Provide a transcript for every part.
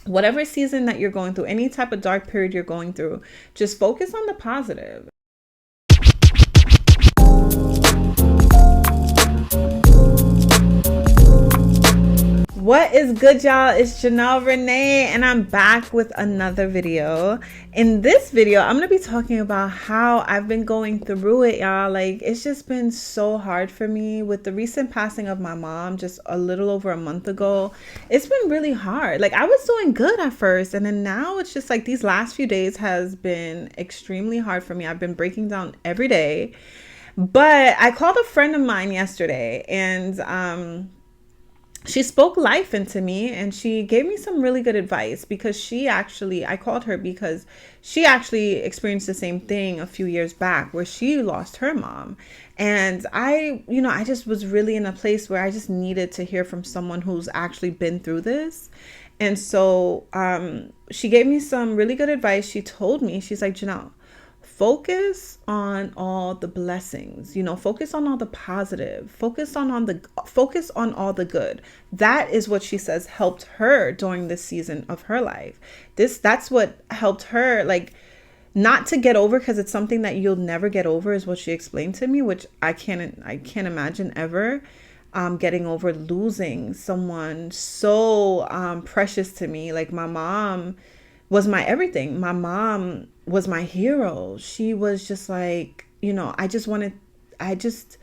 Whatever season that you're going through, any type of dark period you're going through, just focus on the positive. What is good, y'all? It's Janelle Renee, and I'm back with another video. In this video, I'm gonna be talking about how I've been going through it, y'all. Like, it's just been so hard for me with the recent passing of my mom just a little over a month ago. It's been really hard. Like, I was doing good at first, and then now it's just like these last few days has been extremely hard for me. I've been breaking down every day. But I called a friend of mine yesterday, and she spoke life into me, and she gave me some really good advice because I called her because she actually experienced the same thing a few years back where she lost her mom. And I just was really in a place where I just needed to hear from someone who's actually been through this. And so she gave me some really good advice. She told me, she's like, Janelle, focus on all the blessings, focus on all the positive, focus on all the good. That is what she says helped her during this season of her life. That's what helped her, like, not to get over, because it's something that you'll never get over, is what she explained to me, which I can't imagine ever getting over losing someone so precious to me. Like, my mom was my everything. My mom was my hero. She was just like, I just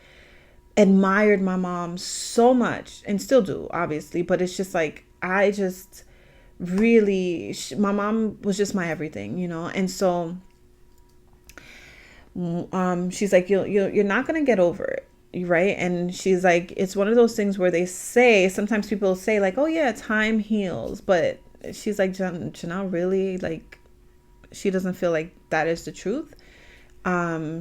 admired my mom so much, and still do, obviously. But it's just like, I just really, my mom was just my everything, And so she's like, you're not going to get over it. Right. And she's like, it's one of those things where sometimes people say like, oh yeah, time heals. But she's like, Janelle, really, like, she doesn't feel like that is the truth.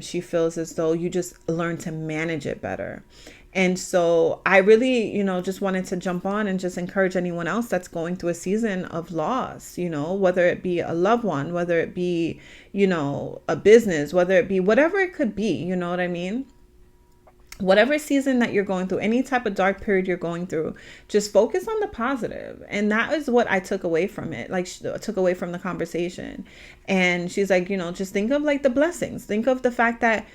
She feels as though you just learn to manage it better. And so I really, just wanted to jump on and just encourage anyone else that's going through a season of loss, whether it be a loved one, whether it be, a business, whether it be whatever it could be, you know what I mean? Whatever season that you're going through, any type of dark period you're going through, just focus on the positive. And that is what I took away from it. Like, took away from the conversation. And she's like, just think of like the blessings. Think of the fact that,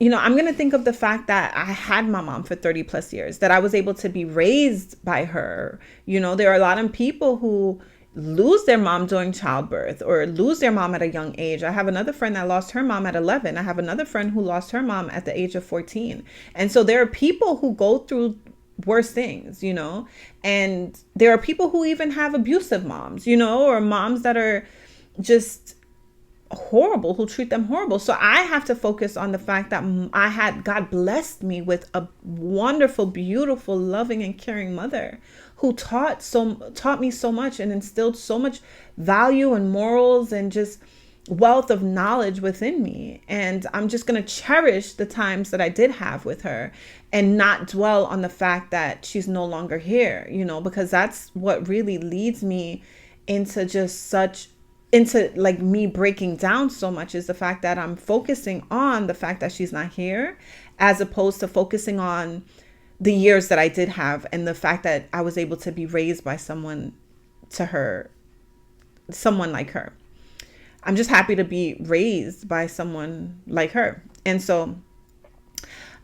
I'm going to think of the fact that I had my mom for 30 plus years, that I was able to be raised by her. There are a lot of people who lose their mom during childbirth or lose their mom at a young age. I have another friend that lost her mom at 11. I have another friend who lost her mom at the age of 14. And so there are people who go through worse things, and there are people who even have abusive moms, or moms that are just horrible, who treat them horrible. So I have to focus on the fact that God blessed me with a wonderful, beautiful, loving and caring mother who taught me so much and instilled so much value and morals and just wealth of knowledge within me. And I'm just going to cherish the times that I did have with her and not dwell on the fact that she's no longer here, because that's what really leads me into like me breaking down so much, is the fact that I'm focusing on the fact that she's not here, as opposed to focusing on the years that I did have and the fact that I was able to be raised by someone like her. I'm just happy to be raised by someone like her. And so,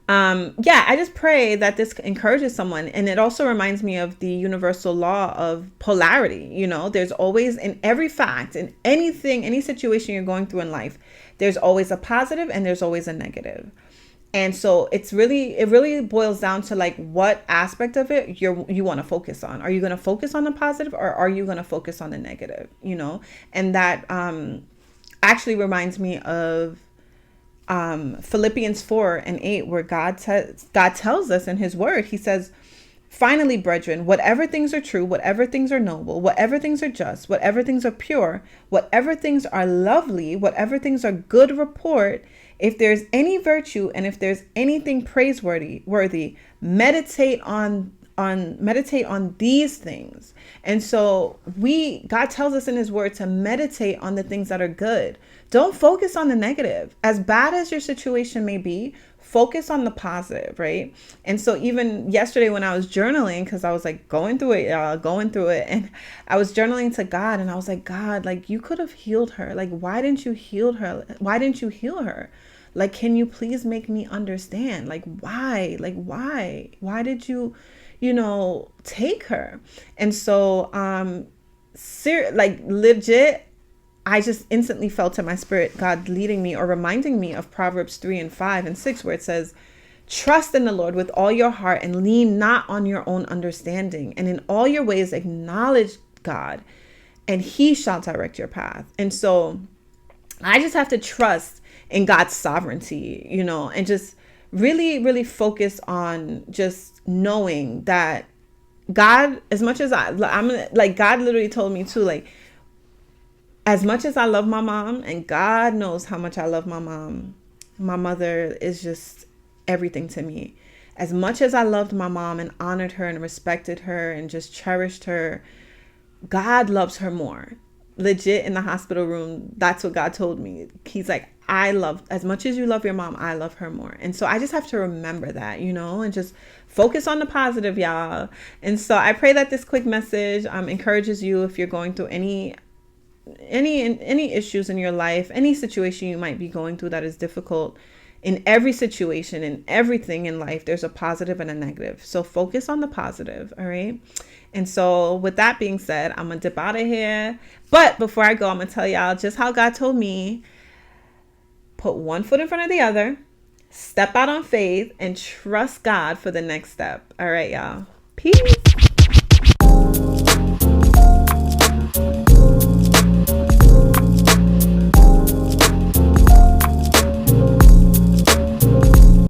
I just pray that this encourages someone. And it also reminds me of the universal law of polarity. There's always, in every fact, in anything, any situation you're going through in life, there's always a positive and there's always a negative. And so it really boils down to like what aspect of it you want to focus on. Are you going to focus on the positive, or are you going to focus on the negative? And that actually reminds me of Philippians 4:8, where God tells us in his word, he says, finally, brethren, whatever things are true, whatever things are noble, whatever things are just, whatever things are pure, whatever things are lovely, whatever things are good report, if there's any virtue and if there's anything praiseworthy, meditate on these things. And so God tells us in his word to meditate on the things that are good. Don't focus on the negative. As bad as your situation may be, focus on the positive, right? And so even yesterday when I was journaling, because I was like going through it, and I was journaling to God, and I was like, God, like, you could have healed her. Like, why didn't you heal her? Why didn't you heal her? Like, can you please make me understand? Like, why? Like, why did you, take her? And so, like, legit, I just instantly felt in my spirit God leading me or reminding me of Proverbs 3 and 5 and 6, where it says, trust in the Lord with all your heart and lean not on your own understanding. And in all your ways, acknowledge God, and he shall direct your path. And so I just have to trust in God's sovereignty, and just really, really focus on just knowing that God, as much as I'm like, God literally told me too, like, as much as I love my mom, and God knows how much I love my mom, my mother is just everything to me. As much as I loved my mom and honored her and respected her and just cherished her, God loves her more. Legit, in the hospital room, that's what God told me. He's like, as much as you love your mom, I love her more. And so I just have to remember that, and just focus on the positive, y'all. And so I pray that this quick message encourages you if you're going through any issues in your life, any situation you might be going through that is difficult. In every situation, in everything in life, there's a positive and a negative. So focus on the positive. All right. And so with that being said, I'm going to dip out of here. But before I go, I'm going to tell y'all just how God told me, put one foot in front of the other, step out on faith, and trust God for the next step. All right, y'all. Peace.